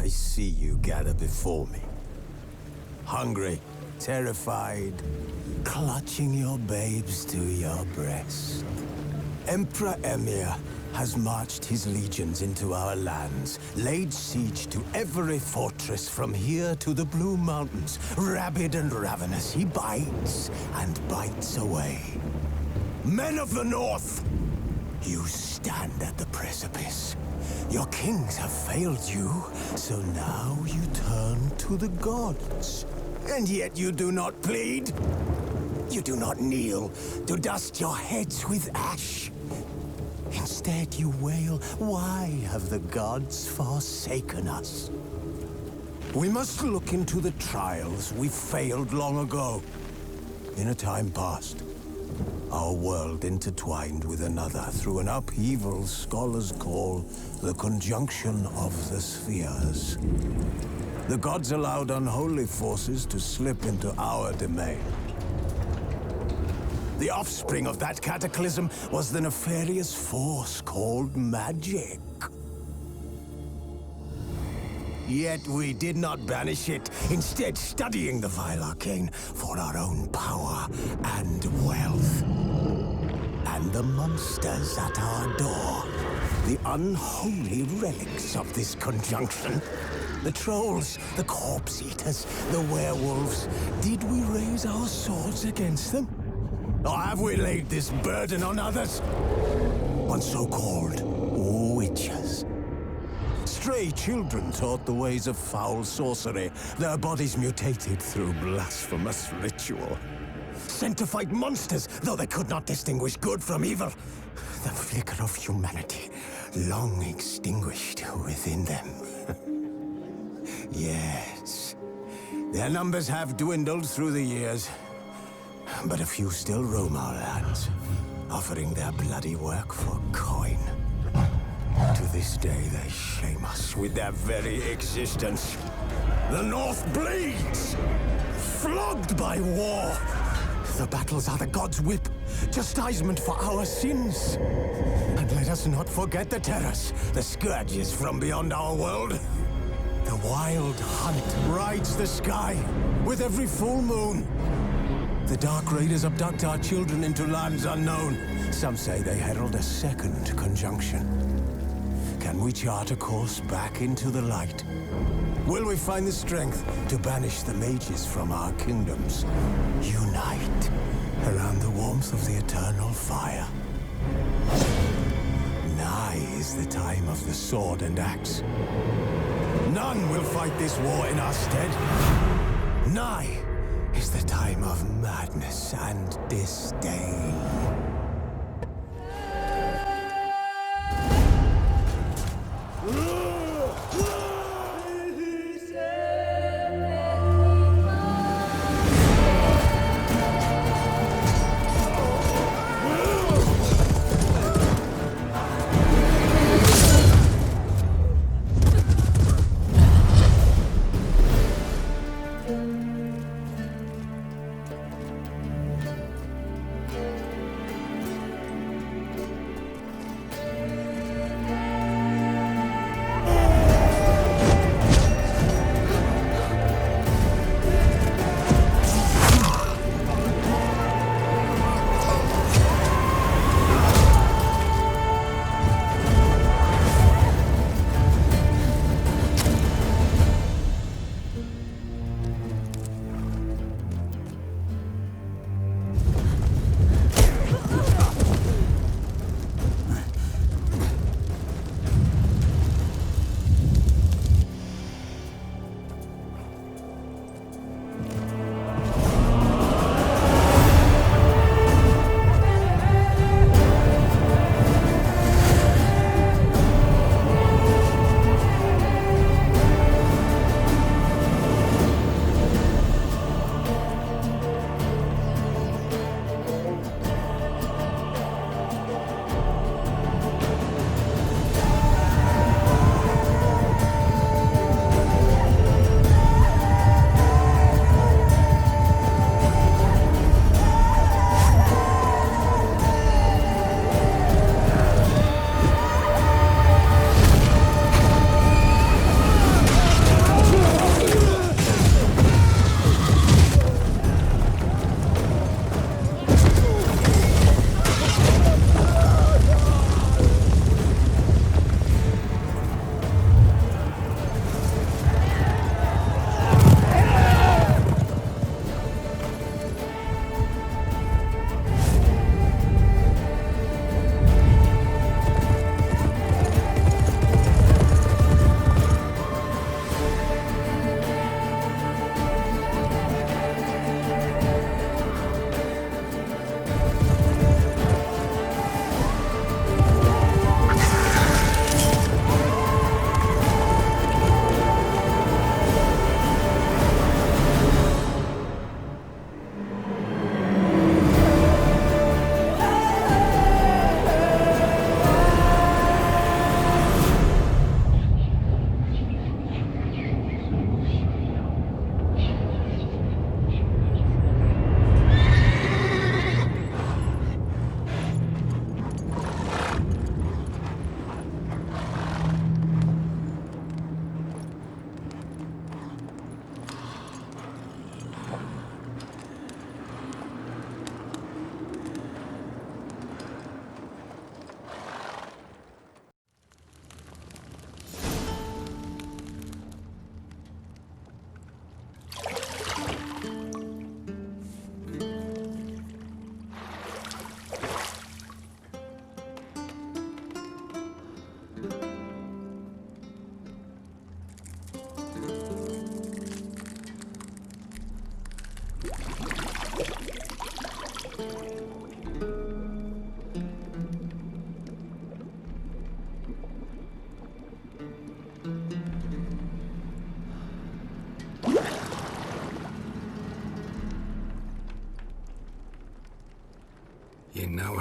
I see you gather before me. Hungry, terrified, clutching your babes to your breast. Emperor Emir has marched his legions into our lands, laid siege to every fortress from here to the Blue Mountains. Rabid and ravenous, he bites and bites away. Men of the North, you stand at the precipice. Your kings have failed you, so now you turn to the gods. And yet you do not plead. You do not kneel to dust your heads with ash. Instead you wail, why have the gods forsaken us? We must look into the trials we failed long ago. In a time past, our world intertwined with another through an upheaval scholars call the conjunction of the spheres. The gods allowed unholy forces to slip into our domain. The offspring of that cataclysm was the nefarious force called magic. Yet we did not banish it, instead studying the vile arcane for our own power and wealth. And the monsters at our door, the unholy relics of this conjunction. The trolls, the corpse-eaters, the werewolves. Did we raise our swords against them? Or have we laid this burden on others? On so-called witches. Stray children taught the ways of foul sorcery, their bodies mutated through blasphemous ritual. Sent to fight monsters, though they could not distinguish good from evil. The flicker of humanity, long extinguished within them. Yes, their numbers have dwindled through the years. But a few still roam our lands, offering their bloody work for coin. To this day, they shame us with their very existence. The North bleeds, flogged by war. The battles are the gods' whip, chastisement for our sins. And let us not forget the terrors, the scourges from beyond our world. The wild hunt rides the sky with every full moon. The Dark Raiders abduct our children into lands unknown. Some say they herald a second conjunction. Can we chart a course back into the light? Will we find the strength to banish the mages from our kingdoms? Unite around the warmth of the eternal fire. Nigh is the time of the sword and axe. None will fight this war in our stead. Nigh is the time of madness and disdain.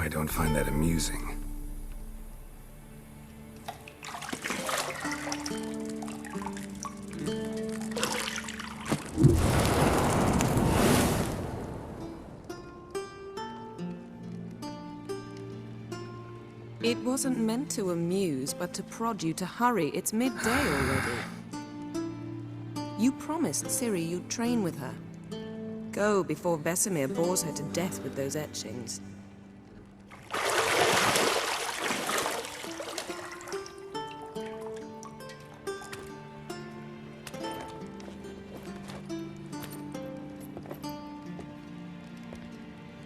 I don't find that amusing. It wasn't meant to amuse, but to prod you to hurry. It's midday already. You promised Ciri you'd train with her. Go before Vesemir bores her to death with those etchings.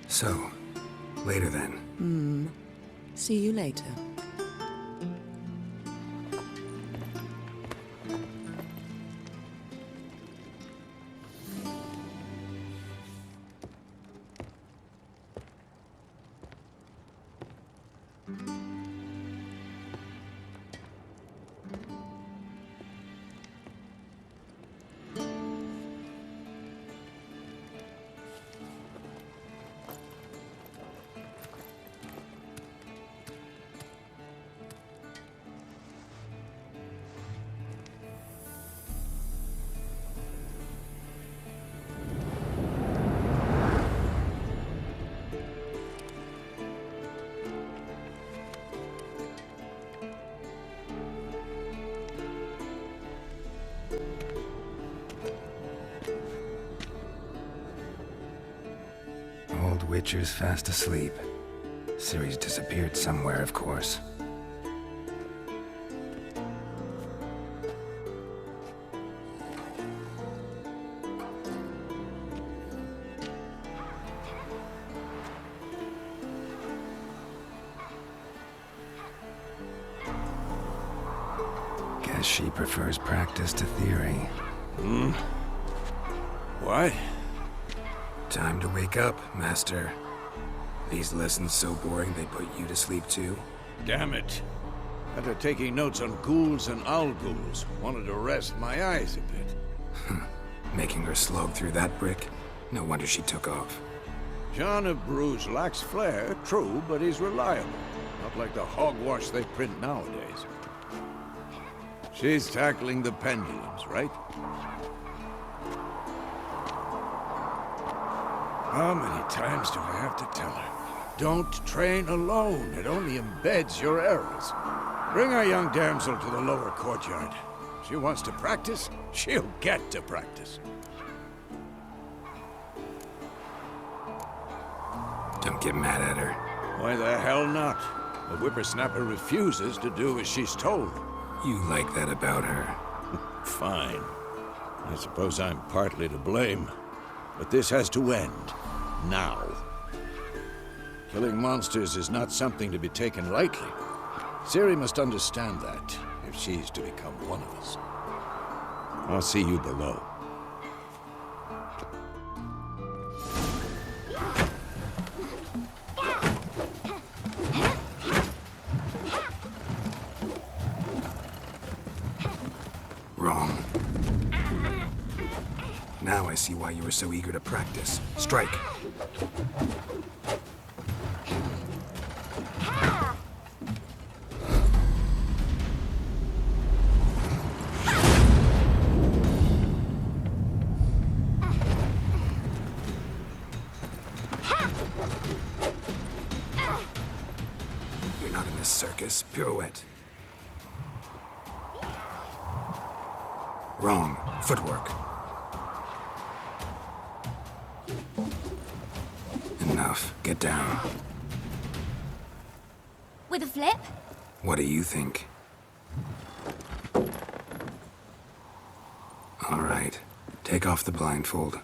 So, later then. See you later. Old Witcher's fast asleep. Ciri's disappeared somewhere, of course. Guess she prefers practice to theory. What? Time to wake up, Master. These lessons so boring they put you to sleep too? Damn it. After taking notes on ghouls and owl ghouls, wanted to rest my eyes a bit. Making her slog through that brick? No wonder she took off. John of Bruges lacks flair, true, but he's reliable. Not like the hogwash they print nowadays. She's tackling the pendulums, right? How many times do I have to tell her? Don't train alone. It only embeds your errors. Bring our young damsel to the lower courtyard. She wants to practice, she'll get to practice. Don't get mad at her. Why the hell not? The whippersnapper refuses to do as she's told. You like that about her. Fine. I suppose I'm partly to blame. But this has to end. Now. Killing monsters is not something to be taken lightly. Ciri must understand that, if she's to become one of us. I'll see you below. Wrong. Now I see why you were so eager to practice. Strike. You're not in this circus. Pirouette. Wrong. Footwork. Enough. Get down. With a flip? What do you think? All right. Take off the blindfold.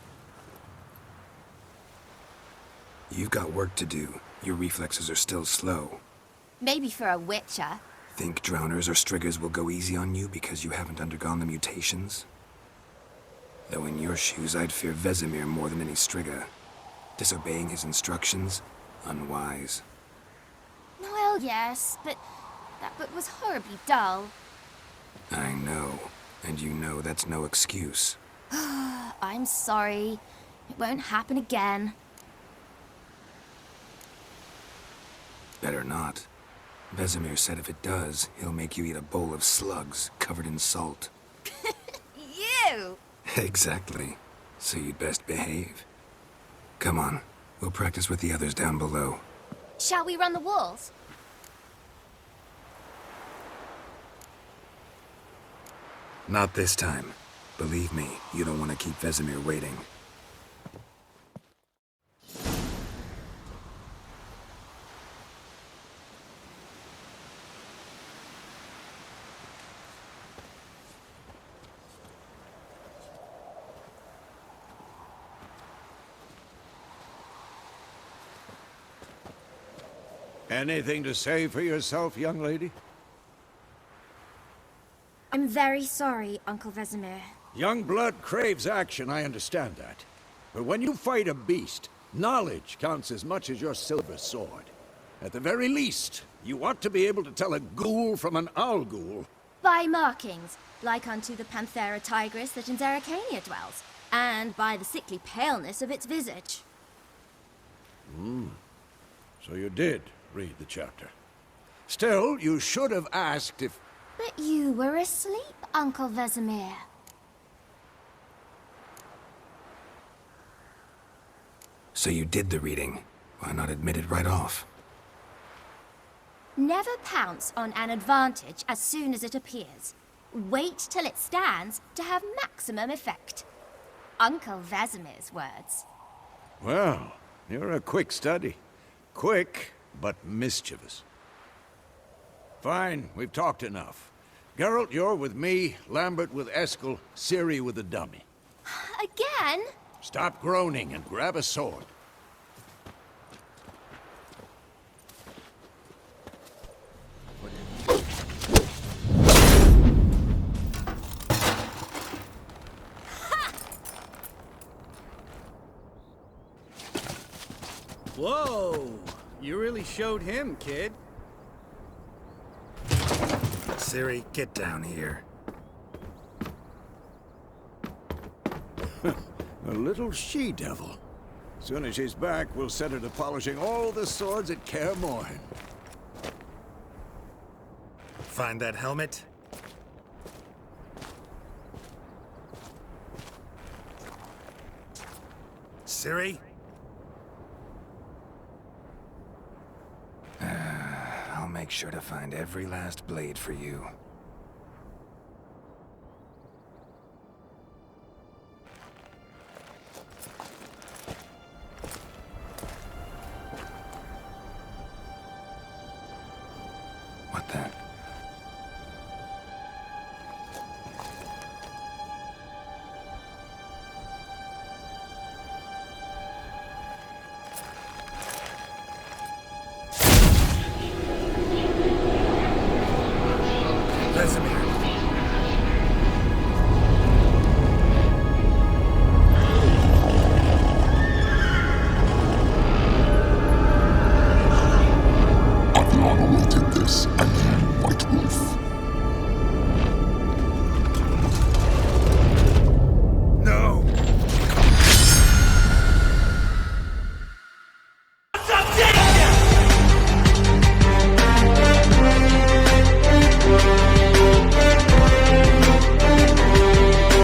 You've got work to do. Your reflexes are still slow. Maybe for a witcher. Think drowners or striggers will go easy on you because you haven't undergone the mutations? Though in your shoes, I'd fear Vesemir more than any strigger. Disobeying his instructions? Unwise. Well, yes, but that book was horribly dull. I know. And you know that's no excuse. I'm sorry. It won't happen again. Better not. Vesemir said if it does, he'll make you eat a bowl of slugs covered in salt. You! Exactly. So you'd best behave. Come on, we'll practice with the others down below. Shall we run the walls? Not this time. Believe me, you don't want to keep Vesemir waiting. Anything to say for yourself, young lady? I'm very sorry, Uncle Vesemir. Young blood craves action, I understand that. But when you fight a beast, knowledge counts as much as your silver sword. At the very least, you ought to be able to tell a ghoul from an owl ghoul. By markings, like unto the panthera tigris that in Zeracania dwells, and by the sickly paleness of its visage. So you did read the chapter. Still, you should have asked if... But you were asleep, Uncle Vesemir. So you did the reading. Why not admit it right off? Never pounce on an advantage as soon as it appears. Wait till it stands to have maximum effect. Uncle Vesemir's words. Well, you're a quick study. Quick, but mischievous. Fine, we've talked enough. Geralt, you're with me, Lambert with Eskel, Ciri with the dummy. Again? Stop groaning and grab a sword. Whoa! You really showed him, kid. Ciri, get down here. A little she-devil. Soon as she's back, we'll set her to polishing all the swords at Kaer Morhen. Find that helmet? Ciri? I'll make sure to find every last blade for you. What the? Vesemir.